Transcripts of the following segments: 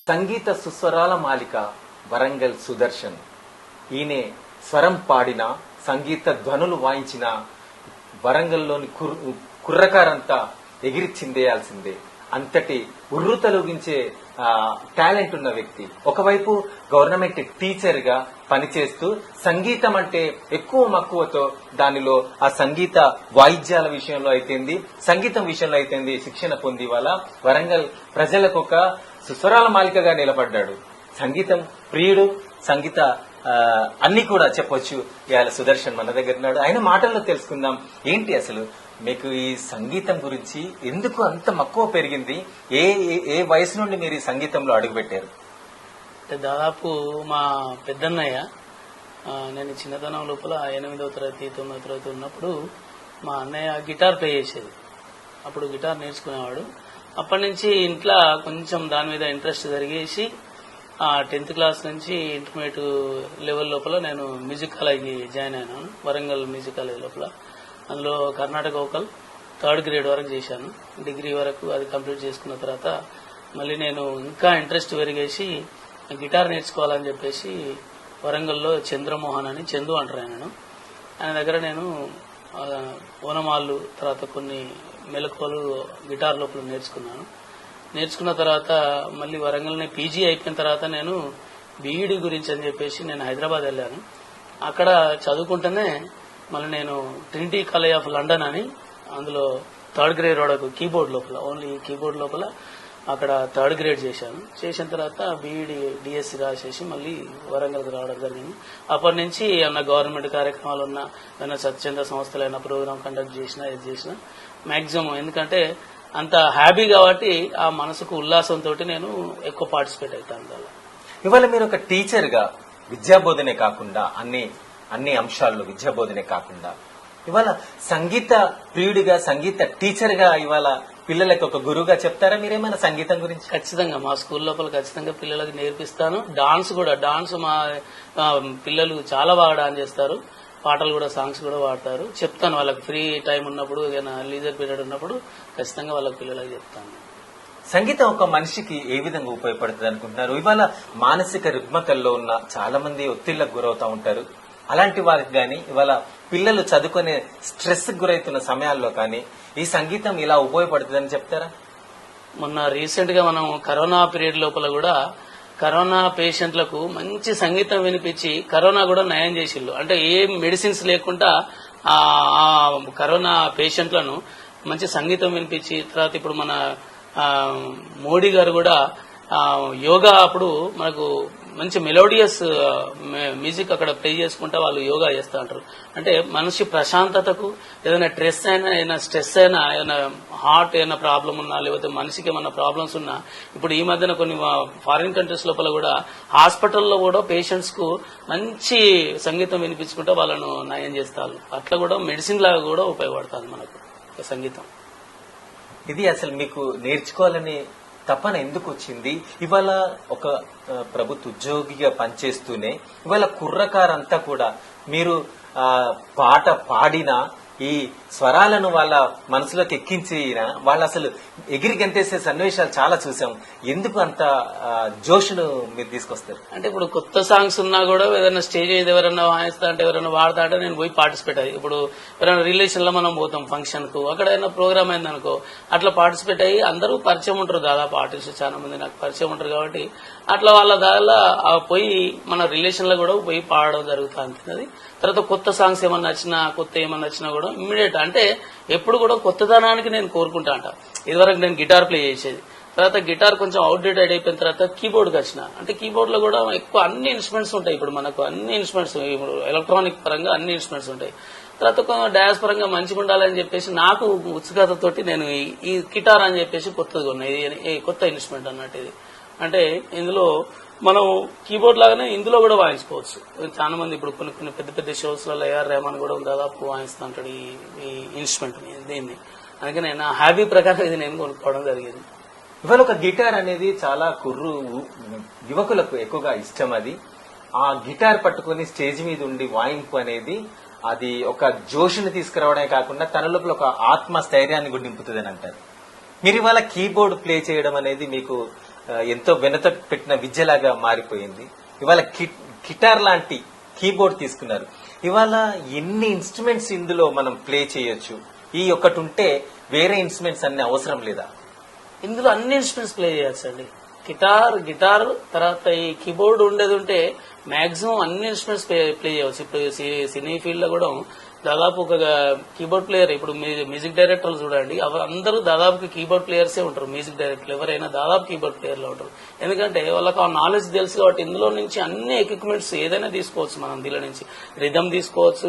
సంగీత సుస్వరాల మాలిక వరంగల్ సుదర్శన్. ఈయనే స్వరం పాడిన, సంగీత ధ్వనులు వాయించిన వరంగల్లోని కుర్రకారంతా ఎగిరి చిందేయాల్సిందే. అంతటి ఉర్రు తొలగించే టాలెంట్ ఉన్న వ్యక్తి. ఒకవైపు గవర్నమెంట్ టీచర్ గా పనిచేస్తూ సంగీతం అంటే ఎక్కువ మక్కువతో దానిలో ఆ సంగీత వాయిద్యాల విషయంలో అయితేంది, సంగీతం విషయంలో అయితేంది శిక్షణ పొంది వాళ్ళ వరంగల్ ప్రజలకు ఒక సుస్వరాల మాలికగా నిలబడ్డాడు. సంగీతం ప్రియుడు, సంగీత అన్ని కూడా చెప్పొచ్చు. ఇవాళ సుదర్శన్ మన దగ్గర ఉన్నాడు. ఆయన మాటల్లో తెలుసుకుందాం ఏంటి అసలు మీకు ఈ సంగీతం గురించి ఎందుకు అంత మక్కువ పెరిగింది, ఏ ఏ వయసు నుండి మీరు ఈ సంగీతంలో అడుగుపెట్టారు? దాదాపు మా పెద్దన్నయ్య, నేను చిన్నతనం లోపల 8వ తరగతి 9వ తరగతి ఉన్నప్పుడు మా అన్నయ్య గిటార్ ప్లే చేసేది. అప్పుడు గిటార్ నేర్చుకునేవాడు. అప్పటి నుంచి ఇంట్లో కొంచెం దాని మీద ఇంట్రెస్ట్ జరిగేసి 10th క్లాస్ నుంచి ఇంటర్మీడియట్ లెవెల్ లోపల నేను మ్యూజిక్ కాలేజీ జాయిన్ అయినాను, వరంగల్ మ్యూజిక్ కాలేజ్ లోపల. అందులో కర్ణాటక వోకల్ 3rd గ్రేడ్ వరకు చేశాను. డిగ్రీ వరకు అది కంప్లీట్ చేసుకున్న తర్వాత మళ్ళీ నేను ఇంకా ఇంట్రెస్ట్ పెరిగేసి గిటార్ నేర్చుకోవాలని చెప్పేసి వరంగల్లో చంద్రమోహన్ అని, చందు అంటారు ఆయన దగ్గర నేను ఓనమాళ్ళు తర్వాత కొన్ని మెలకువలు గిటార్ లోపల నేర్చుకున్నాను. నేర్చుకున్న తర్వాత మళ్ళీ వరంగల్ని పీజీ అయిపోయిన తర్వాత నేను బీఈడీ గురించి అని చెప్పేసి నేను హైదరాబాద్ వెళ్ళాను. అక్కడ చదువుకుంటేనే మళ్ళీ నేను ట్రినిటీ కాలేజ్ ఆఫ్ లండన్ అని, అందులో 3rd గ్రేడ్ వరకు కీబోర్డ్ లోపల, ఓన్లీ కీబోర్డ్ లోపల అక్కడ 3rd గ్రేడ్ చేశాను. చేసిన తర్వాత బీఈడీ డిఎస్సి రాసేసి మళ్ళీ వరంగల్కి రావడం జరిగింది. అప్పటి నుంచి ఏమన్నా గవర్నమెంట్ కార్యక్రమాలు ఉన్నా, ఏమైనా స్వచ్ఛంద సంస్థలు అయినా ప్రోగ్రామ్ కండక్ట్ చేసినా, ఇది చేసినా మాక్సిమం, ఎందుకంటే అంత హ్యాపీ కాబట్టి ఆ మనసుకు ఉల్లాసంతో నేను ఎక్కువ పార్టిసిపేట్ అవుతాను. ఇవాళ మీరు ఒక టీచర్ గా విద్యాబోధనే కాకుండా అన్ని అంశాల్లో విద్యాబోధనే కాకుండా ఇవాళ సంగీత ప్రియుడిగా, సంగీత టీచర్ గా ఇవాళ పిల్లలకి ఒక గురువుగా చెప్తారా మీరేమైనా సంగీతం గురించి? ఖచ్చితంగా మా స్కూల్ లోపల ఖచ్చితంగా పిల్లలకి నేర్పిస్తాను. డాన్స్ కూడా, మా పిల్లలు చాలా బాగా డాన్స్ చేస్తారు, పాటలు కూడా, సాంగ్స్ కూడా పాడతారు. చెప్తాను వాళ్ళకి ఫ్రీ టైం ఉన్నప్పుడు, ఏదైనా లీజర్ పీరియడ్ ఉన్నప్పుడు ఖచ్చితంగా వాళ్ళకి పిల్లలకి చెప్తాను. సంగీతం ఒక మనిషికి ఏ విధంగా ఉపయోగపడుతుంది అనుకుంటున్నారు? ఇవాళ మానసిక రుగ్మతల్లో ఉన్న చాలా మంది ఒత్తిళ్లకు గురవుతా ఉంటారు. అలాంటి వారికి కానీ, ఇవాళ పిల్లలు చదువుకునే స్ట్రెస్ కు గురవుతున్న సమయాల్లో కానీ ఈ సంగీతం ఇలా ఉపయోగపడుతుందని చెప్తారా? మొన్న రీసెంట్ గా మనం కరోనా పీరియడ్ లోపల కూడా కరోనా పేషెంట్లకు మంచి సంగీతం వినిపించి కరోనా కూడా నయం చేసిళ్ళు. అంటే ఏ మెడిసిన్స్ లేకుండా ఆ కరోనా పేషెంట్లను మంచి సంగీతం వినిపించి, తర్వాత ఇప్పుడు మన మోడీ గారు కూడా యోగా అప్పుడు మనకు మంచి మెలోడియస్ మ్యూజిక్ అక్కడ ప్లే చేసుకుంటా వాళ్ళు యోగా చేస్తూ ఉంటారు. అంటే మనిషి ప్రశాంతతకు, ఏదైనా స్ట్రెస్ అయినా, ఏదైనా హార్ట్ ఏమైనా ప్రాబ్లం ఉన్నా, లేకపోతే మనిషికి ఏమైనా ప్రాబ్లమ్స్ ఉన్నా, ఇప్పుడు ఈ మధ్యన కొన్ని ఫారిన్ కంట్రీస్ లోపల కూడా హాస్పిటల్లో కూడా పేషెంట్స్ కు మంచి సంగీతం వినిపించుకుంటా వాళ్ళను నయం చేస్తారు. అట్లా కూడా మెడిసిన్ లాగా కూడా ఉపయోగపడుతుంది మనకు సంగీతం. ఇది అసలు మీకు నేర్చుకోవాలని తపన ఎందుకు వచ్చింది? ఇవాళ ఒక ప్రభుత్వ ఉద్యోగిగా పనిచేస్తూనే ఇవాళ కుర్రకారంతా కూడా మీరు పాట పాడినా, ఈ స్వరాలను వాళ్ళ మనసులోకి ఎక్కించిన వాళ్ళు అసలు ఎగిరి గంతేసే సన్నివేశాలు చాలా చూసాం. ఎందుకు అంత జోష్ను మీరు తీసుకొస్తారు? అంటే ఇప్పుడు కొత్త సాంగ్స్ ఉన్నా కూడా ఏదైనా స్టేజ్ మీద ఎవరైనా వాయిస్తా అంటే, ఎవరైనా వాడతా అంటే నేను పోయి పార్టిసిపేట్ అయ్యి, ఇప్పుడు ఎవరైనా రిలేషన్ లో మనం పోతాం ఫంక్షన్ కు, అక్కడ ఏదైనా ప్రోగ్రామ్ అయిందనుకో అట్లా పార్టిసిపేట్ అయ్యి అందరూ పరిచయం ఉంటారు, దాదాపు ఆర్టిస్ట్ చాలా మంది నాకు పరిచయం ఉంటారు. కాబట్టి అట్లా వాళ్ళ దానిలో పోయి మన రిలేషన్ లో కూడా పోయి పాడడం జరుగుతూ ఉంటుంది. తర్వాత కొత్త సాంగ్స్ ఏమన్నా వచ్చినా, కొత్త ఏమన్నా వచ్చినా కూడా ఇమ్మీడియట్, అంటే ఎప్పుడు కూడా కొత్తదనానికి నేను కోరుకుంటా అంట. ఇదివరకు నేను గిటార్ ప్లే చేసేది, తర్వాత గిటార్ కొంచెం అవుట్డేటెడ్ అయిపోయిన తర్వాత కీబోర్డ్కి వచ్చిన. అంటే కీబోర్డ్ లో కూడా ఎక్కువ అన్ని ఇన్స్ట్రుమెంట్స్ ఉంటాయి. ఇప్పుడు మనకు అన్ని ఇన్స్ట్రుమెంట్స్, ఇప్పుడు ఎలక్ట్రానిక్ పరంగా అన్ని ఇన్స్ట్రుమెంట్స్ ఉంటాయి. తర్వాత డాన్స్ పరంగా మంచిగా ఉండాలని చెప్పేసి నాకు ఉత్సుకతతోటి నేను ఈ గిటార్ అని చెప్పేసి కొత్తగా ఉన్నాయి, ఇది కొత్త ఇన్స్ట్రుమెంట్ అన్నట్టు. ఇది అంటే ఇందులో మనం కీబోర్డ్ లాగానే ఇందులో కూడా వాయించుకోవచ్చు. చాలా మంది ఇప్పుడు కొన్ని పెద్ద పెద్ద షోస్ లలో ఏఆర్ రెహమాన్ కూడా దాదాపు వాయిస్తుంటాడు ఈ ఇన్స్ట్రుమెంట్ దీన్ని. అందుకని నా హ్యాబీ ప్రకారం ఇది నేను కొనుక్కోవడం జరిగింది. ఇవాళ ఒక గిటార్ అనేది చాలా యువకులకు ఎక్కువగా ఇష్టం. అది ఆ గిటార్ పట్టుకుని స్టేజ్ మీద ఉండి వాయింపు అనేది అది ఒక జోష్ని తీసుకురావడమే కాకుండా తన లోపల ఒక ఆత్మస్థైర్యాన్ని కూడా నింపుతుందని అంటారు. మీరు ఇవాళ కీబోర్డ్ ప్లే చేయడం అనేది మీకు ఎంతో వెనత పెట్టిన విద్యలాగా మారిపోయింది. ఇవాళ గిటార్ లాంటి కీబోర్డ్ తీసుకున్నారు. ఇవాళ ఎన్ని ఇన్స్ట్రుమెంట్స్ ఇందులో మనం ప్లే చేయొచ్చు? ఈ ఒక్కటి ఉంటే వేరే ఇన్స్ట్రుమెంట్స్ అన్ని అవసరం లేదా? ఇందులో అన్ని ఇన్స్ట్రుమెంట్స్ ప్లే చేయొచ్చు అండి. గిటార్ తర్వాత ఈ కీబోర్డ్ ఉండేది ఉంటే మాక్సిమం అన్ని ఇన్స్ట్రుమెంట్స్ ప్లే చేయవచ్చు. ఇప్పుడు సినీ ఫీల్డ్ లో కూడా దాదాపు ఒక కీబోర్డ్ ప్లేయర్, ఇప్పుడు మ్యూజిక్ డైరెక్టర్లు చూడండి, అందరూ దాదాపు కీబోర్డ్ ప్లేయర్సే ఉంటారు. మ్యూజిక్ డైరెక్టర్లు ఎవరైనా దాదాపు కీబోర్డ్ ప్లేయర్లు ఉంటారు. ఎందుకంటే వాళ్ళకి ఆ నాలెడ్జ్ తెలుసు కాబట్టి ఇందులో నుంచి అన్ని ఎక్విప్మెంట్స్ ఏదైనా తీసుకోవచ్చు. మనం దీనిలో నుంచి రిథమ్ తీసుకోవచ్చు,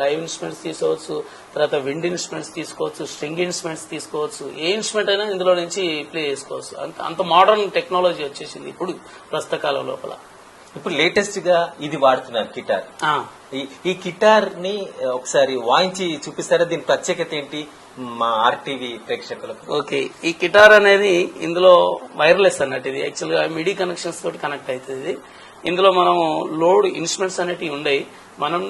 లైవ్ ఇన్స్ట్రుమెంట్స్ తీసుకోవచ్చు, తర్వాత విండ్ ఇన్స్ట్రుమెంట్స్ తీసుకోవచ్చు, స్ట్రింగ్ ఇన్స్ట్రుమెంట్స్ తీసుకోవచ్చు. ఏ ఇన్స్ట్రుమెంట్ అయినా ఇందులో నుంచి ప్లే చేసుకోవచ్చు. అంత మోడర్న్ టెక్నాలజీ వచ్చేసింది ఇప్పుడు ప్రస్తుత కాలం లోపల. ఇప్పుడు లేటెస్ట్ గా ఇది వాడుతున్నారు గిటార్. ఈ గిటార్ ని ఒకసారి వాయించి చూపిస్తారా? దీని ప్రత్యేకత ఏంటి మా ఆర్టీవీ ప్రేక్షకులకు? ఓకే, ఈ గిటార్ అనేది ఇందులో వైర్లెస్ అన్నట్టు. ఇది యాక్చువల్ గా మిడి కనెక్షన్స్ తోటి కనెక్ట్ అవుతుంది. ఇందులో మనం లోడ్ ఇన్స్ట్రుమెంట్స్ అనేటివి ఉండయి. మనం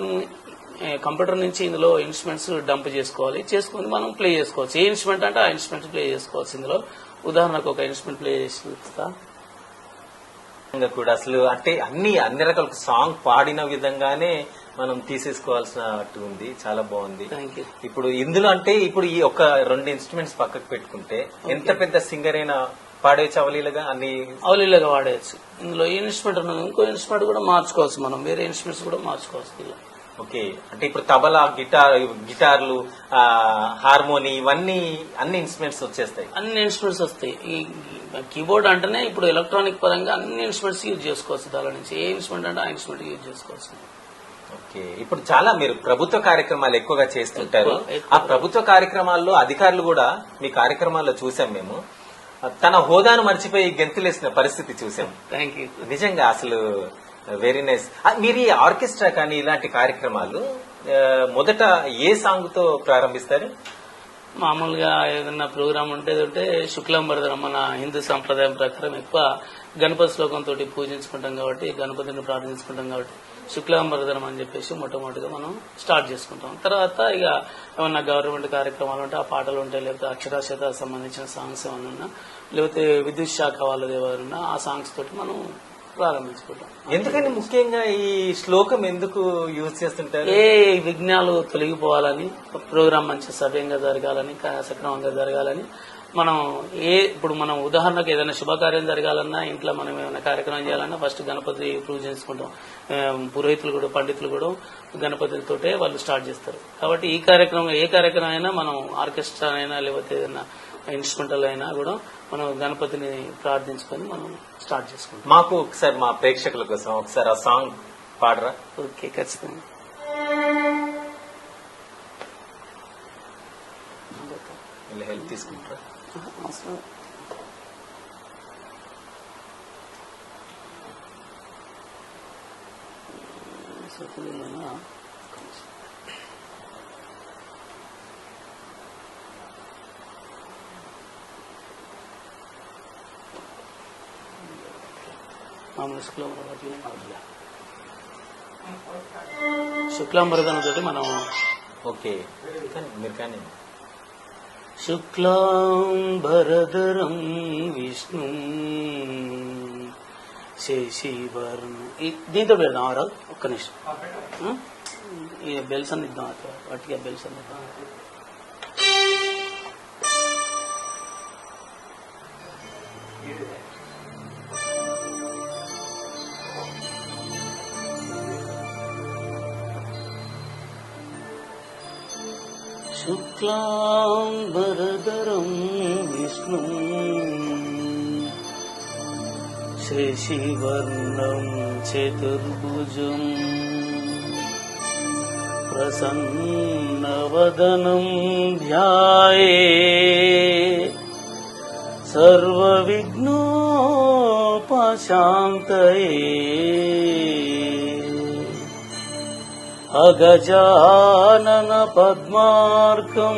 కంప్యూటర్ నుంచి ఇందులో ఇన్స్ట్రుమెంట్స్ డంప్ చేసుకొని మనం ప్లే చేసుకోవచ్చు. ఏ ఇన్స్ట్రుమెంట్ అంటే ఆ ఇన్స్ట్రుమెంట్ ప్లే చేసుకోవచ్చు. ఇందులో ఉదాహరణకు ఒక ఇన్స్ట్రుమెంట్ ప్లే చేసి చూపిస్తా. కూడా అసలు అంటే అన్ని రకాల సాంగ్ పాడిన విధంగానే మనం తీసేసుకోవాల్సినట్టు ఉంది. చాలా బాగుంది. ఇప్పుడు ఇందులో అంటే ఇప్పుడు ఈ ఒక 2 ఇన్స్ట్రుమెంట్స్ పక్కకు పెట్టుకుంటే ఎంత పెద్ద సింగర్ అయినా పాడేయచ్చు అవలీలగా వాడేయచ్చు. ఇందులో ఈ ఇన్స్ట్రుమెంట్ ఉన్నది, ఇంకో ఇన్స్ట్రుమెంట్ కూడా మార్చుకోవచ్చు. మనం వేరే ఇన్స్ట్రుమెంట్స్ కూడా మార్చుకోవచ్చు ఇలా. ఓకే, అంటే ఇప్పుడు తబలా, గిటార్లు, హార్మోని, ఇవన్నీ అన్ని ఇన్స్ట్రుమెంట్స్ వచ్చేస్తాయి. అన్ని ఇన్స్ట్రుమెంట్స్ వస్తాయి. ఈ కీబోర్డ్ అంటేనే ఇప్పుడు ఎలక్ట్రానిక్ పరంగా అన్ని ఇన్స్ట్రుమెంట్స్ యూజ్ చేసుకోవచ్చు. దాని నుంచి ఏ ఇన్స్ట్రుమెంట్ అంటే ఆ ఇన్స్ట్రుమెంట్ యూజ్ చేసుకోవచ్చు. ఓకే, ఇప్పుడు చాలా మీరు ప్రభుత్వ కార్యక్రమాలు ఎక్కువగా చేస్తుంటారు. ఆ ప్రభుత్వ కార్యక్రమాల్లో అధికారులు కూడా మీ కార్యక్రమాల్లో చూసాం మేము, తన హోదాను మర్చిపోయి గెంతులేసిన పరిస్థితి చూసాం. నిజంగా అసలు వెరీ నైస్. మీరు ఈ ఆర్కెస్ట్రా కానీ ఇలాంటి కార్యక్రమాలు మొదట ఏ సాంగ్ తో ప్రారంభిస్తారు? మామూలుగా ఏదైనా ప్రోగ్రామ్ ఉంటే శుక్లాంబరధరం, మన హిందూ సంప్రదాయం ప్రకారం ఎక్కువ గణపతి శ్లోకంతో పూజించుకుంటాం కాబట్టి, గణపతిని ప్రార్థించుకుంటాం కాబట్టి శుక్లాంబరధరం అని చెప్పేసి మొట్టమొదటిగా మనం స్టార్ట్ చేసుకుంటాం. తర్వాత ఇక ఏమన్నా గవర్నమెంట్ కార్యక్రమాలు ఉంటే ఆ పాటలు ఉంటాయి, లేకపోతే అక్షరాస్యత సంబంధించిన సాంగ్స్ ఏమన్నా ఉన్నా, లేకపోతే విద్యుత్ శాఖ వాళ్ళది ఎవరున్నా ఆ సాంగ్స్ తోటి మనం ప్రారంభించుకుంటాం. ఎందుకని ముఖ్యంగా ఈ శ్లోకం ఎందుకు యూజ్ చేస్తుంటారు? ఏ విఘ్నాలు తొలగిపోవాలని, ప్రోగ్రాం మంచి సవ్యంగా జరగాలని, సక్రమంగా జరగాలని మనం ఇప్పుడు మనం ఉదాహరణకు ఏదైనా శుభకార్యం జరగాలన్నా, ఇంట్లో మనం ఏమైనా కార్యక్రమం చేయాలన్నా ఫస్ట్ గణపతి పూజ చేసుకుంటాం. పురోహితులు కూడా, పండితులు కూడా గణపతితోటే వాళ్ళు స్టార్ట్ చేస్తారు. కాబట్టి ఏ కార్యక్రమం అయినా మనం ఆర్కెస్ట్రా అయినా లేకపోతే ఏదైనా ఇన్స్ట్రుమెంటల్ అయినా కూడా మనం గణపతిని ప్రార్థించుకొని మనం స్టార్ట్ చేసుకుంటాం. మాకు ఒకసారి మా ప్రేక్షకుల కోసం ఒకసారి ఆ సాంగ్ పాడరా? ఓకే, ఖచ్చితంగా. హెల్ప్ తీసుకుంటారా? శుక్లాంబరధనం తోటి మనం ఓకే మీరు కానీ శుక్లాంబరధరం విష్ణు శశివర్ణ దీంతో పెడదాం. ఆరాలు ఒక్క నిమిషం, ఈ బెల్స్ అన్ని ఇద్దాం, వాటికి బెల్స్ అన్ని ఇద్దాం. శుక్లాంబరధరం విష్ణు శశివర్ణం చతుర్భుజం ప్రసన్నవదనం ధ్యాయేత్ సర్వవిఘ్నోపశాంతయే అగజానన పద్మార్కం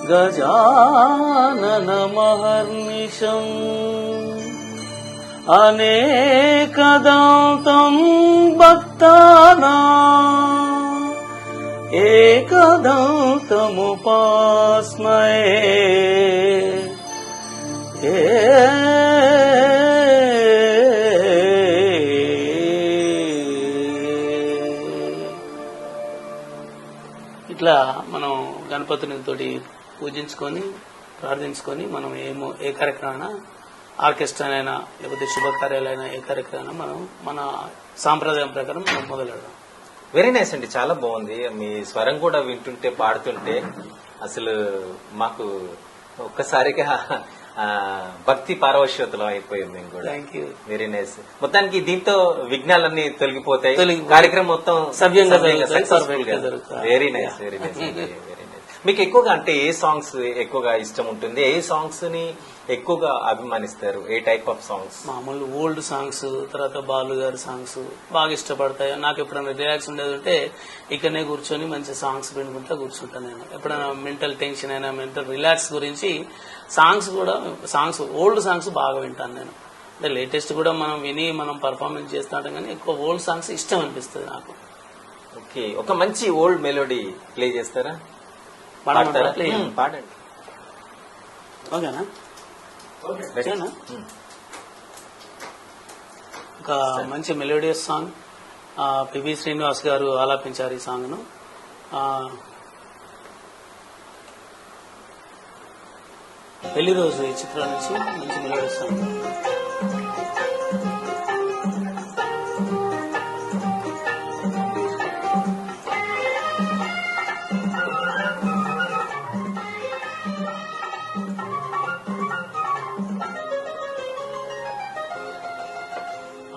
గజానన మహర్నిశం అనేకదంతం భక్తానాం ఏకదంతముపాస్మయే గణపతునితోటి పూజించుకొని ప్రార్థించుకొని మనం ఏ కార్యక్రమైనా ఆర్కెస్ట్రానైనా లేకపోతే శుభకార్యాలైనా ఏ కార్యక్రమైనా మనం మన సాంప్రదాయం ప్రకారం మనం మొదలెడదాం. వెరీ నైస్ అండి, చాలా బాగుంది. మీ స్వరం కూడా వింటుంటే పాడుతుంటే అసలు మాకు ఒక్కసారిగా భక్తి పారవశ్యతలో అయిపోయింది మేము కూడా. Thank you. Very nice. మొత్తానికి దీంతో విఘ్నాలన్నీ తొలగిపోతాయి, తొలగిపోతాయి. కార్యక్రమం మొత్తం సవ్యంగా సక్సెస్ఫుల్ గా. జరుగుతాయి. Very nice, very nice, very nice. మీకు ఎక్కువగా అంటే ఏ సాంగ్స్ ఎక్కువగా ఇష్టం ఉంటుంది? ఏ సాంగ్స్ ని ఎక్కువగా అభిమానిస్తారు? ఏ టైప్ ఆఫ్ సాంగ్స్? మామూలు ఓల్డ్ సాంగ్స్, తర్వాత బాలు గారి సాంగ్స్ బాగా ఇష్టపడతాయి. నాకు ఎప్పుడైనా రిలాక్స్ ఉండేది ఉంటే ఇక్కడనే కూర్చొని మంచి సాంగ్స్ వినుకుంటా కూర్చుంటాను. నేను ఎప్పుడైనా మెంటల్ టెన్షన్ అయినా మెంటల్ రిలాక్స్ గురించి సాంగ్స్ ఓల్డ్ సాంగ్స్ బాగా వింటాను నేను. అంటే లేటెస్ట్ కూడా మనం విని మనం పర్ఫార్మెన్స్ చేస్తూ ఉంటాం, కానీ ఎక్కువ ఓల్డ్ సాంగ్స్ ఇష్టం అనిపిస్తుంది నాకు. ఓకే, ఒక మంచి ఓల్డ్ మెలోడీ ప్లే చేస్తారా? పాడమంటారా? పాడండి. ఓకేనా? ఓకేనా? ఒక మంచి మెలోడియస్ సాంగ్ పివి శ్రీనివాస్ గారు ఆలాపించారు ఈ సాంగ్ ను. పెళ్లి రోజు ఈ చిత్రం నుంచి మంచి మెలోడియస్ సాంగ్.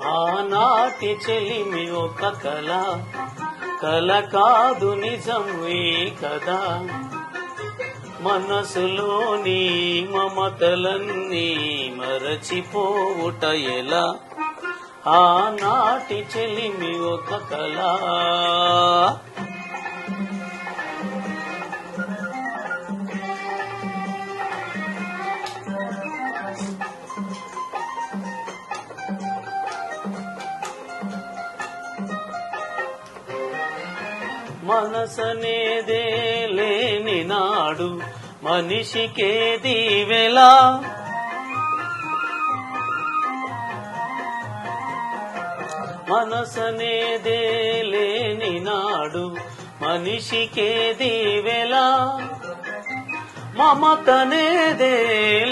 ఆనాటి చెలిమి ఒక కళ, కళ కాదు నిజం ఈ కదా, మనసులోని మమతలన్నీ మరచిపోవుట ఎలా, ఆనాటి చెలిమి ఒక కళ. మనసనేదే లేని నాడు మనిషికేది వెలా, మనసనేదే లేని నాడు మనిషికేది వెలా, మమతనేదే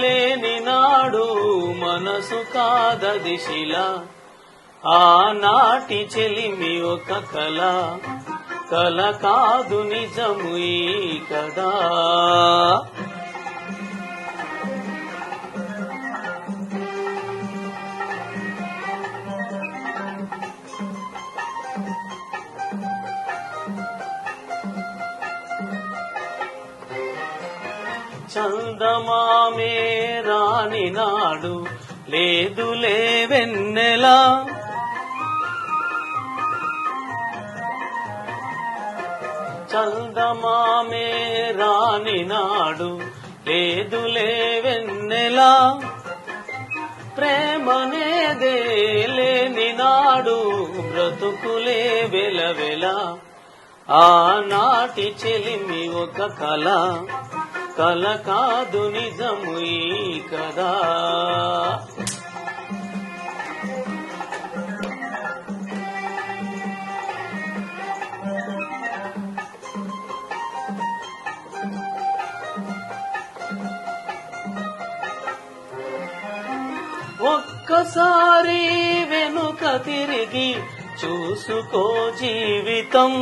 లేని నాడు మనసు కాదది శిల, ఆనాటి చెలిమి ఒక కళ, కళ కాదు నిజము ఈ కదా. చందమామే రాని నాడు లేదులే వెన్నెలా, చందమామే రాని నాడు లేదులే వెన్నెలా, ప్రేమనేదే లేని నాడు బ్రతుకులే వెలవెల, ఆనాటి చెలిమి ఒక కళ, కళ కాదు నిజము ఈ కదా. ఒక్కసారి వెనుక తిరిగి చూసుకో జీవితం,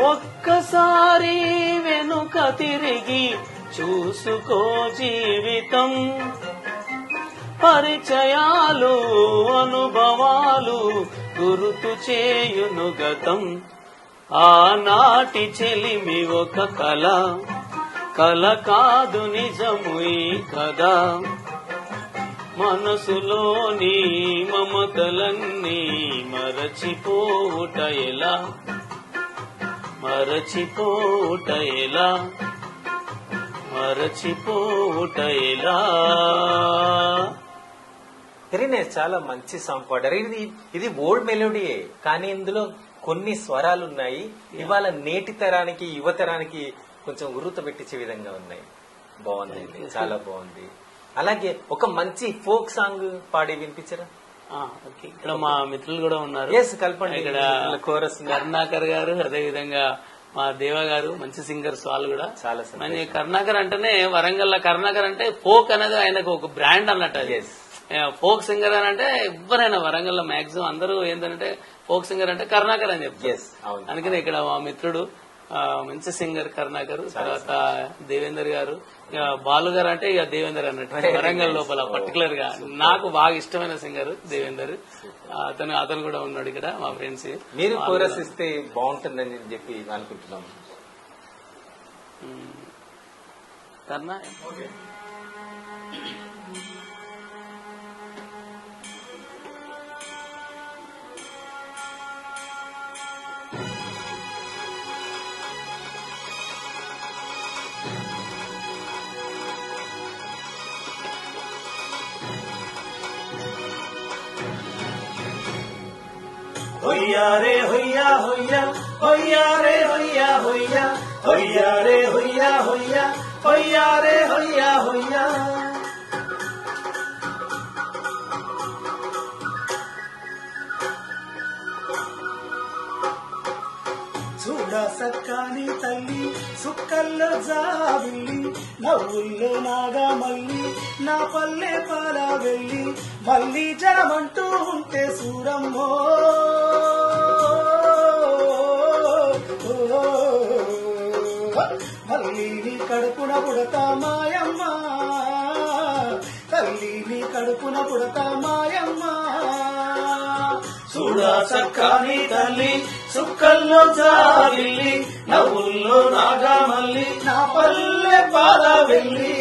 ఒక్కసారి వెనుక తిరిగి చూసుకో జీవితం, పరిచయాలు అనుభవాలు గుర్తు చేయును గతం, ఆనాటి చెలిమి ఒక కళ, కళ కాదు నిజము ఈ కదా, మనసులోని మమతలన్నీ మరచిపోవుట ఎలా, మరచిపోవుట ఎలా, మరచిపోవుట ఎలా. వెరీ నైస్, చాలా మంచి సాంగ్ పాడారు. ఇది ఓల్డ్ మెలోడీయే, కానీ ఇందులో కొన్ని స్వరాలు ఉన్నాయి, ఇవాళ నేటి తరానికి యువతరానికి కొంచెం ఉర్రూత పెట్టించే విధంగా ఉన్నాయి. బాగుంది, చాలా బాగుంది. అలాగే ఒక మంచి ఫోక్ సాంగ్ పాడి వినిపించరా? ఓకే, ఇక్కడ మా మిత్రులు కూడా ఉన్నారు. కల్పండి. ఇక్కడ కోరస్ కరుణాకర్ గారు, అదే విధంగా మా దేవ గారు, మంచి సింగర్స్ వాళ్ళు కూడా. చాలా మరి కరుణాకర్ అంటేనే వరంగల్ కరుణాకర్ అంటే ఫోక్ అనేది ఆయనకు ఒక బ్రాండ్ అన్నట్టు. అది ఫోక్ సింగర్ అని అంటే ఎవరైనా వరంగల్ లో మాక్సిమం అందరూ ఏంటంటే ఫోక్ సింగర్ అంటే కరుణాకర్ అని చెప్తారు. అందుకని ఇక్కడ మా మిత్రుడు మంచి సింగర్ కరుణాకర్, తర్వాత దేవేందర్ గారు, బాలు గారు అంటే ఇక దేవేందర్ అన్నట్టు వరంగల్ లోపల పర్టికులర్ గా నాకు బాగా ఇష్టమైన సింగర్ దేవేందర్. అతను కూడా ఉన్నాడు ఇక్కడ మా ఫ్రెండ్స్. మీరు కోరస్ ఇస్తే బాగుంటుందని చెప్పి అనుకుంటున్నాం. కర్ణా होया रे होया होया होया रे होया होया होया रे होया होया होया रे होया होया చూడా సక్కాని తల్లి సుక్కల్లో జాబిల్లి నవ్వుల్లో నాగా మల్లి నా పల్లె పాల వెళ్ళి మళ్ళీ జనమంటూ ఉంటే సూరమ్మో మళ్ళీ నీ కడుపున పుడతా మాయమ్మ తల్లి నీ కడుపున పుడతా మాయమ్మ చూడా సక్కాని తల్లి సుక్కల్లో జాబిల్లి నవ్వుల్లో నాగా మల్లి నా పల్లె పాల వెళ్ళి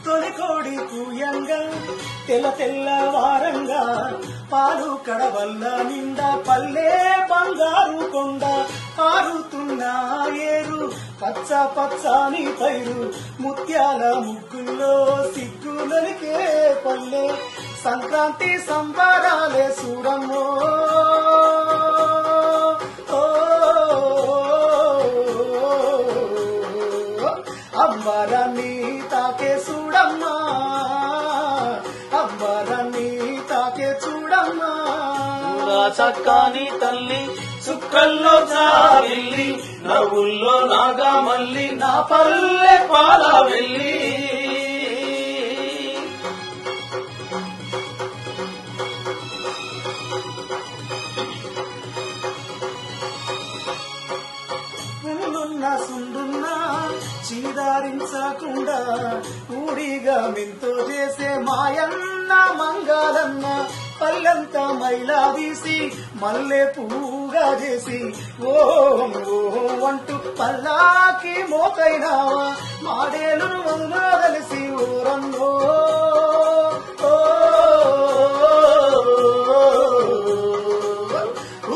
తొలికోడి కూయంగా తెల్ల తెల్లవారంగా పాలు కడవల్ల నిండా పల్లె బంగారు కొండ పారుతున్న ఏరు పచ్చ పచ్చని పైరు ముత్యాల ముగ్గుల్లో సిగ్గులనికే పల్లె సంక్రాంతి సంబరాలే చూడమ్మో అంబరాన్ని తాకే చూడమ్మా అంబరాన్ని తాకే చూడమ్మా చక్కాని తల్లి సుక్కల్లో జాబిల్లి నవ్వుల్లో నాగా మల్లి నా పల్లె పాల వెళ్ళి సుండున్నా చీదారించకుండా ఊడిగా మెంతో చేసే మాయన్న మంగాలన్న పల్లంతా మైలా తీసి మల్లె పువ్వుగా చేసి ఓ అంటూ పల్లాకి మోకైనావా మాడేలు వందో కలిసి ఊరన్నో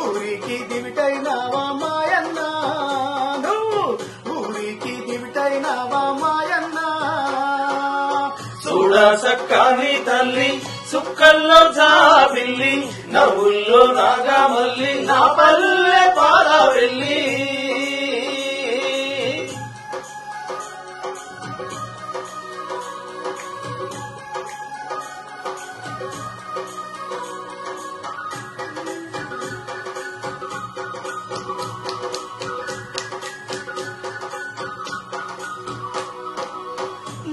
ఊరికి దివిటైనావా మాయన్న ఊరికి దివిటైనావా మాయన్న చూడా సక్కాని తల్లి సుక్కల్లో జాబిల్లి నవ్వుల్లో నాగా మల్లి నా పల్లె పాల వెళ్ళి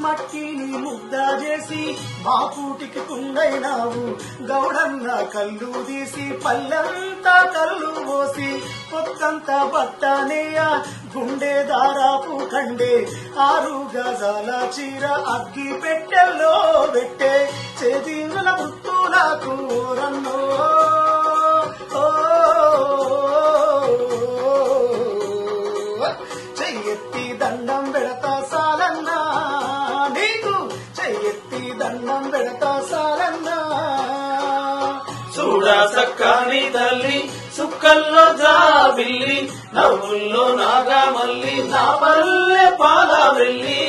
మట్టిని ముద్ద చేసి మా పూటికి కుండైనావు గౌడన్న కళ్ళు తీసి పల్లెంతా కళ్ళు పోసి పొత్తంత బట్టనేయ గుండె దారాపు కండే 6 గజాల చీర అగ్గి పెట్టెల్లో పెట్టే చేతింగుల ముత్తులకు ఓరన్నో చెయ్యెత్తి దండం పెడతా సాలన్నా నీకు చెయ్యెత్తి దండం పెడతా సాల యశోదా సక్కాని తల్లి సుక్కల్లో జాబిల్లి నవ్వుల్లో నాగా మల్లి నా పల్లె పాల వెళ్ళి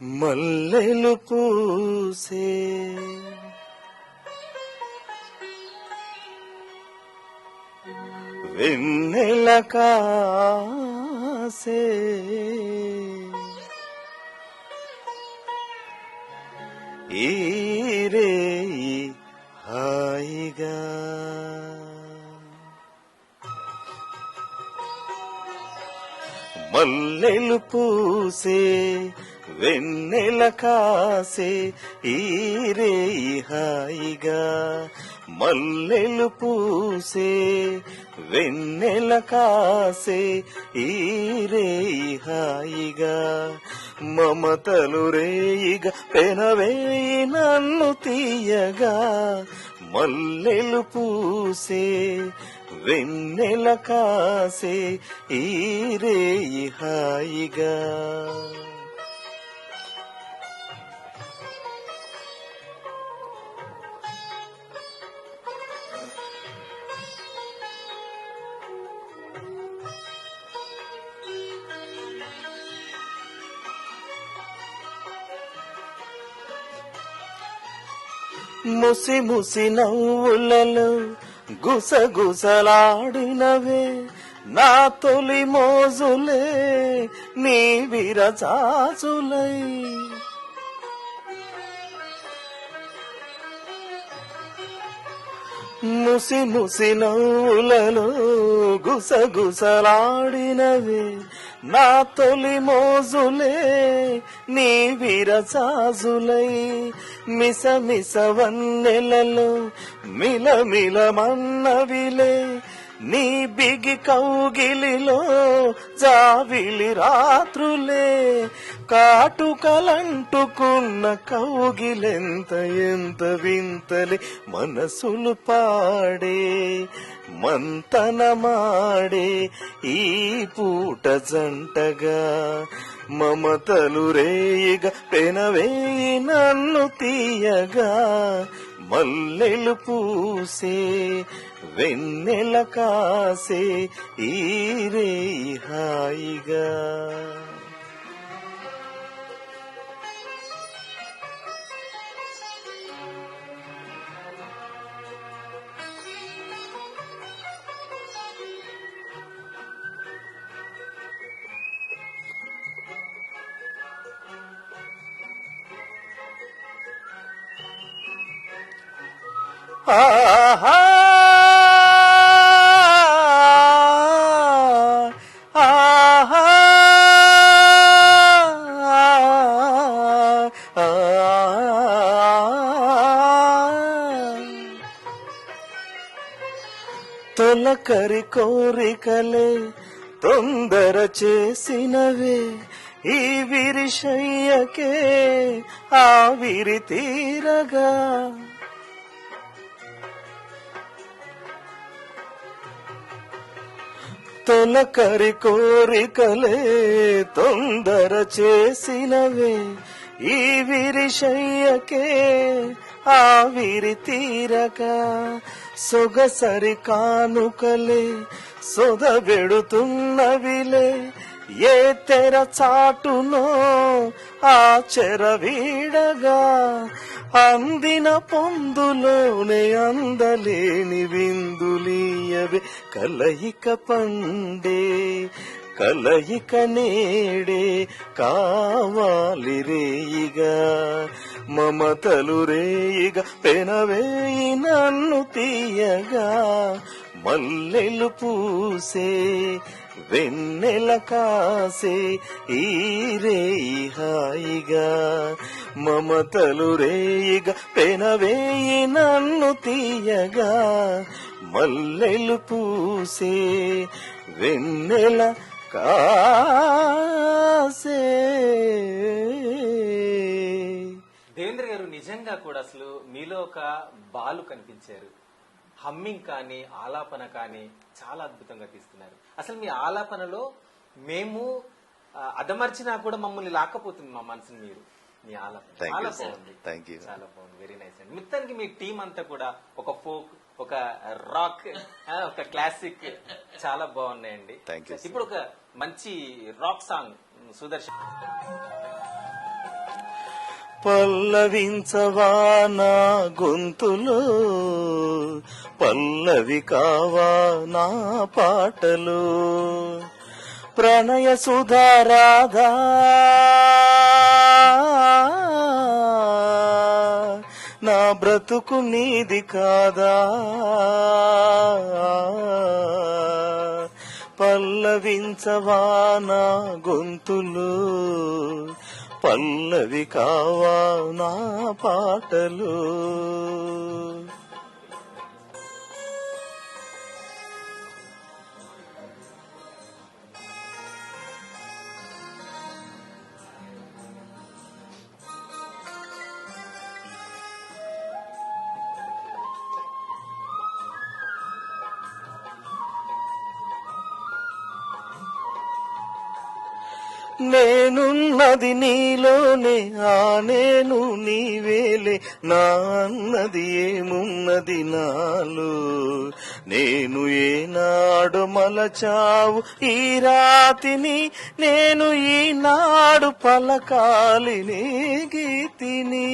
మల్లెలు పూసే వెన్నెల కాసే ఈరే హాయిగా మల్లెలు పూసే వెన్నెల కాసే ఈరే హాయిగా మల్లెలు పూసే వెన్నెల కాసే ఈరే హాయిగా మమతలు రేయిగా పెనవేయి నన్ను తీయగా మల్లెలు పూసే వెన్నెల కాసే ఈరే హాయిగా ముసి ముసి నవ్వులలో గుసగుసలాడినవే నా తొలి మోజులే నీ విరచాసులై ముసి ముసి నవ్వులలో గుసగుసలాడినవే నా తొలి మోజులే నీ విరచాసులై మిస మిస వన్నెలలో మిలమిల మన్నవిలే నీ బిగి కౌగిలిలో జావిలి రాత్రులే కాటుకలంటుకున్న కౌగిలెంత ఎంత వింతలే మనసులు పాడే మంతనమాడే ఈ పూట జంటగా మమతలు రేయిగా పెనవేయి నన్ను తీయగా మల్లెలు పూసే వెన్నెల కాసే ఈరే హాయిగా ఆహా ఆహా తొలకరి కోరికలే తొందర చేసినవే ఈ విరిశయ్యకే ఆవిరి తీరగా తొలకరి కోరికలే తొందర చేసినవే ఈ విరిశయ్యకే ఆవిరి తీరగా సొగసరి కానుకలే సొదబెడుతున్నవిలే ఏ తెర చాటునో ఆ చెర వీడగా అందిన పొందులోనే అందలేని విందులీయవే కలయిక పండే కలయిక నేడే కావాలి రేయిగా మమతలు రేయిగా పెనవేయి నన్ను తీయగా మల్లెలు పూసే వెన్నెల కాసే ఈరే హాయిగా మమతలు రేయిగా పెనవేయి నన్ను తీయగా మల్లెలు పూసే వెన్నెల కాసే. దేవేంద్ర గారు నిజంగా కూడా అసలు మీలో ఒక బాలు కనిపించారు. హమ్మింగ్ కానీ ఆలాపన కానీ చాలా అద్భుతంగా తీస్తున్నారు. అసలు మీ ఆలాపనలో మేము అదమర్చినా కూడా మమ్మల్ని లాక్కపోతుంది మా మనసుని మీరు. మీ ఆలాపన Thank you, చాలా sir. బాగుంది. Thank you. చాలా బాగుంది. వెరీ నైస్ అండి. మొత్తానికి మీ టీం అంతా కూడా ఒక ఫోక్, ఒక రాక్, ఒక క్లాసిక్ చాలా బాగున్నాయండి. Thank you, sir. ఇప్పుడు ఒక మంచి రాక్ సాంగ్ సుదర్శన్. పల్లవించవా నా గొంతులో, పల్లవి కావా నా పాటలు, ప్రణయ సుధారాధా నా బ్రతుకు నీది కాదా, పల్లవించవా నా గొంతులు, పల్లవి కావా నా పాటలు. నేనున్నది నీలోనే, ఆ నేను నీవేలే, నా అన్నది ఏమున్నది నాలో, నేను ఏనాడు మలచావు ఈ రాతిని, నేను ఈనాడు పలకాలి నీ గీతిని.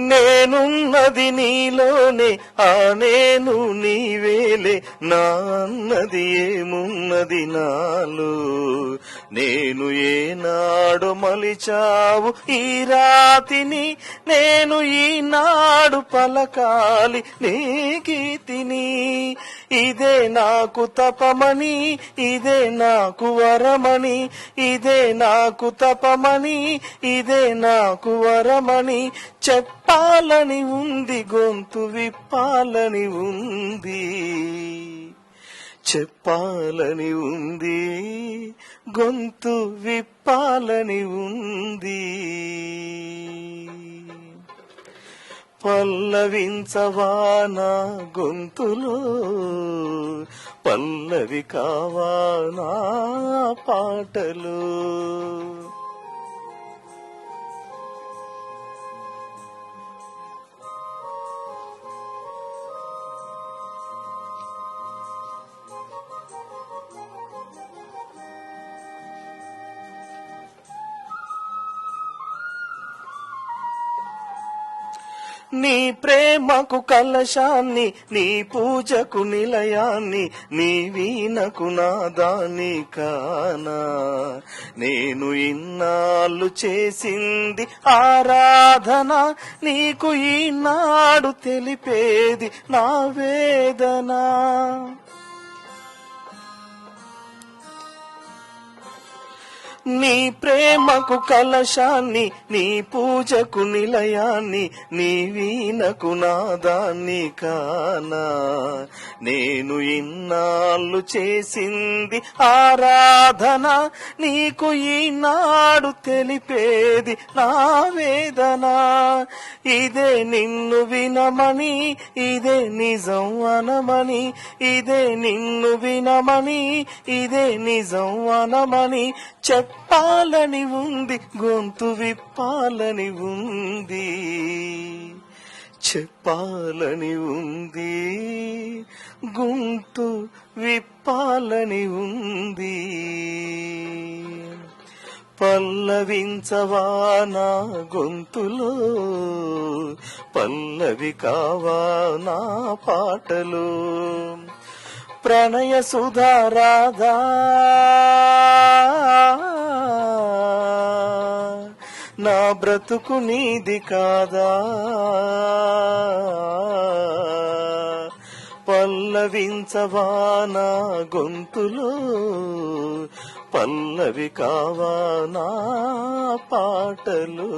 నేనున్నది నీలోనే, ఆ నేను నీవేలే, నా అన్నది ఏమున్నది నాలో, నేను ఏనాడు మలిచావు ఈ రాతిని, నేను ఈనాడు పలకాలి నీ గీతిని. ఇదే నాకు తపమని, ఇదే నాకు వరమని, ఇదే నాకు తపమని, ఇదే నాకు వరమని చెప్పాలని ఉంది, గొంతు విప్పాలని ఉంది, చెప్పాలని ఉంది, గొంతు విప్పాలని ఉంది. పల్లవించవా నా గొంతులో, పల్లవి కావా నా పాటలు. నీ ప్రేమకు కలశాన్ని, నీ పూజకు నిలయాన్ని, నీ వీణకు నాదాన్ని కానా, నేను ఇన్నాళ్ళు చేసింది ఆరాధన, నీకు ఈనాడు తెలిపేది నా వేదన. నీ ప్రేమకు కలశాన్ని, నీ పూజకు నిలయాన్ని, నీ వీణకు నాదాన్ని కానా, నేను ఇన్నాళ్ళు చేసింది ఆరాధన, నీకు ఈనాడు తెలిపేది నా వేదన. ఇదే నిన్ను వినమని, ఇదే నిజం అనమని, ఇదే నిన్ను వినమని, ఇదే నిజం అనమని చెప్పాలని ఉంది, గొంతు విప్పాలని ఉంది, చెప్పాలని ఉంది, గొంతు విప్పాలని ఉంది. పల్లవించవా నా గొంతులో, పల్లవి కావా నా పాటలు, ప్రణయ సుధారాధా నా బ్రతుకు నీది కాదా, పల్లవించవా నా గొంతులో, పల్లవి కావా నా పాటలు.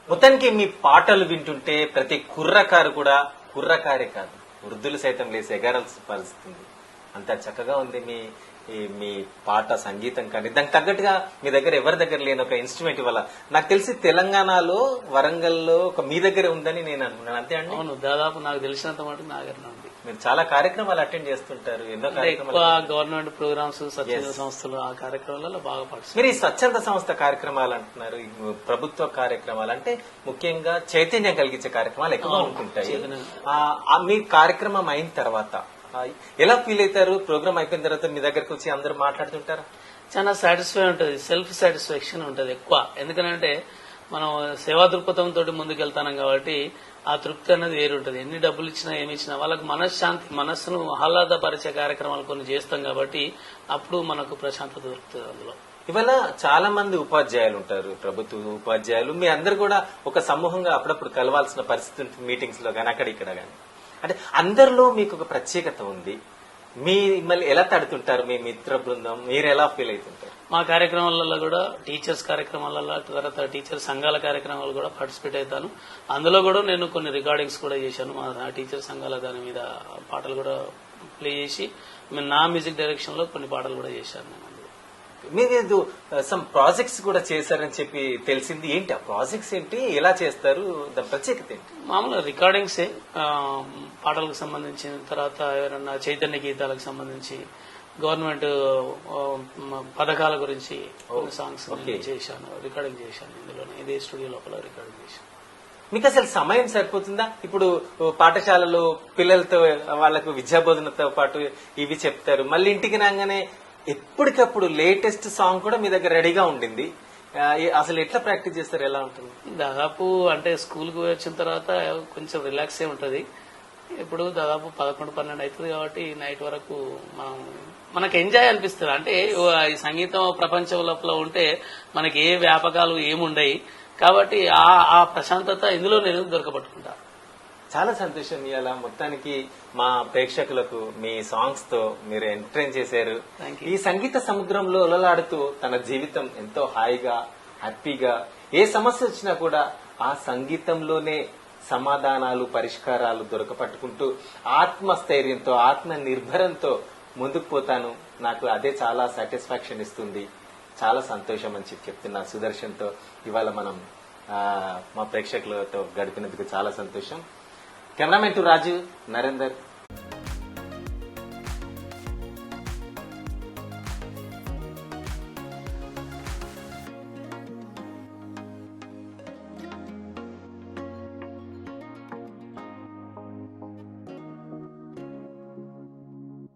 మొత్తానికి మీ పాటలు వింటుంటే ప్రతి కుర్రకారు కూడా కుర్రకారే కాదు, వృద్ధులు సైతం లేసి ఎగరాల్సి పరిస్థితుంది. అంత చక్కగా ఉంది మీ పాట సంగీతం కానీ దానికి తగ్గట్టుగా మీ దగ్గర ఎవరి దగ్గర లేని ఒక ఇన్స్ట్రుమెంట్ ఇవ్వాల. నాకు తెలిసి తెలంగాణలో వరంగల్లో ఒక మీ దగ్గర ఉందని నేను అనుకున్నాను. అంతే అండి? అవును, దాదాపు నాకు తెలిసినంత మటుకు నా దగ్గర ఉంది. మీరు చాలా కార్యక్రమాలు అటెండ్ చేస్తుంటారు, ఎన్నో కార్యక్రమాలు. ఎక్కువ గవర్నమెంట్ ప్రోగ్రామ్స్, స్వచ్ఛంద సంస్థలు, ఆ కార్యక్రమాలలో బాగా పాటిస్తారు. మీరు ఈ స్వచ్ఛంద సంస్థ కార్యక్రమాలు అంటున్నారు, ఈ ప్రభుత్వ కార్యక్రమాలు అంటే ముఖ్యంగా చైతన్యం కలిగించే కార్యక్రమాలు ఎక్కువ ఉంటుంటాయి. మీ కార్యక్రమం అయిన తర్వాత ఎలా ఫీల్ అవుతారు? ప్రోగ్రామ్ అయిపోయిన తర్వాత మీ దగ్గరకు వచ్చి అందరూ మాట్లాడుతుంటారా? చాలా సాటిస్ఫై ఉంటుంది, సెల్ఫ్ సాటిస్ఫాక్షన్ ఉంటుంది ఎక్కువ. ఎందుకంటే మనం సేవా దృక్పథంతో ముందుకెళ్తాం కాబట్టి ఆ తృప్తి అనేది వేరు ఉంటుంది. ఎన్ని డబ్బులు ఇచ్చినా ఏమి ఇచ్చినా వాళ్ళకి మనశ్శాంతి, మనస్సును ఆహ్లాదపరిచే కార్యక్రమాలు కొన్ని చేస్తాం కాబట్టి అప్పుడు మనకు ప్రశాంతత దొరుకుతుంది. అందులో ఇవాళ చాలా మంది ఉపాధ్యాయులు ఉంటారు, ప్రభుత్వ ఉపాధ్యాయులు. మీ అందరు కూడా ఒక సమూహంగా అప్పుడప్పుడు కలవాల్సిన పరిస్థితి ఉంటుంది, మీటింగ్స్ లో కానీ అక్కడ ఇక్కడ కానీ. అంటే అందరిలో మీకు ఒక ప్రత్యేకత ఉంది. మిమ్మల్ని ఎలా తడుతుంటారు మీ మిత్ర బృందం? మీరు ఎలా ఫీల్ అవుతుంటారు? మా కార్యక్రమాలలో కూడా టీచర్స్ కార్యక్రమాలలో, తర్వాత టీచర్ సంఘాల కార్యక్రమాలు కూడా పార్టిసిపేట్ అవుతాను. అందులో కూడా నేను కొన్ని రికార్డింగ్స్ కూడా చేశాను. మా టీచర్ సంఘాల దాని మీద పాటలు కూడా ప్లే చేసి నా మ్యూజిక్ డైరెక్షన్ లో కొన్ని పాటలు కూడా చేశాను నేను. మీరు సమ్ ప్రాజెక్ట్స్ కూడా చేశారని చెప్పి తెలిసింది. ఏంటి ఆ ప్రాజెక్ట్స్, ఏంటి, ఎలా చేస్తారు, దాని ప్రత్యేకత ఏంటి? మామూలుగా రికార్డింగ్సే, పాటలకు సంబంధించిన, తర్వాత ఎవరన్నా చైతన్య గీతాలకు సంబంధించి, గవర్నమెంట్ పథకాల గురించి కొన్ని సాంగ్స్ చేశాను, రికార్డింగ్ చేశాను. ఇందులోనే ఇదే స్టూడియో లోపల రికార్డింగ్ చేశాను. మీకు అసలు సమయం సరిపోతుందా? ఇప్పుడు పాఠశాలలో పిల్లలతో వాళ్ళకు విద్యాబోధనతో పాటు ఇవి చెప్తారు, మళ్ళీ ఇంటికి రాగానే ఎప్పటికప్పుడు లేటెస్ట్ సాంగ్ కూడా మీ దగ్గర రెడీగా ఉండింది. అసలు ఎట్లా ప్రాక్టీస్ చేస్తారు, ఎలా ఉంటుంది? దాదాపు అంటే స్కూల్ కు వచ్చిన తర్వాత కొంచెం రిలాక్స్ ఏ ఉంటది. ఇప్పుడు దాదాపు 11-12 అవుతుంది కాబట్టి నైట్ వరకు మనకు ఎంజాయ్ అనిపిస్తుంది. అంటే ఈ సంగీతం ప్రపంచం లోపల ఉంటే మనకి ఏ వ్యాపకాలు ఏముండయి కాబట్టి ఆ ప్రశాంతత ఇందులో నేను దొరకబట్టుకుంటా. చాలా సంతోషం. ఇవాళ మొత్తానికి మా ప్రేక్షకులకు మీ సాంగ్స్ తో మీరు ఎంటర్టైన్ చేశారు. ఈ సంగీత సముద్రంలో ఒలలాడుతూ తన జీవితం ఎంతో హాయిగా, హ్యాపీగా, ఏ సమస్య వచ్చినా కూడా ఆ సంగీతంలోనే సమాధానాలు, పరిష్కారాలు దొరకపట్టుకుంటూ ఆత్మస్థైర్యంతో, ఆత్మ నిర్భరంతో ముందుకు పోతాను, నాకు అదే చాలా సాటిస్ఫాక్షన్ ఇస్తుంది, చాలా సంతోషం అని చెప్తున్నా సుదర్శన్ తో. ఇవాళ మనం మా ప్రేక్షకులతో గడిపినందుకు చాలా సంతోషం. Cameraman to Raju, Narender.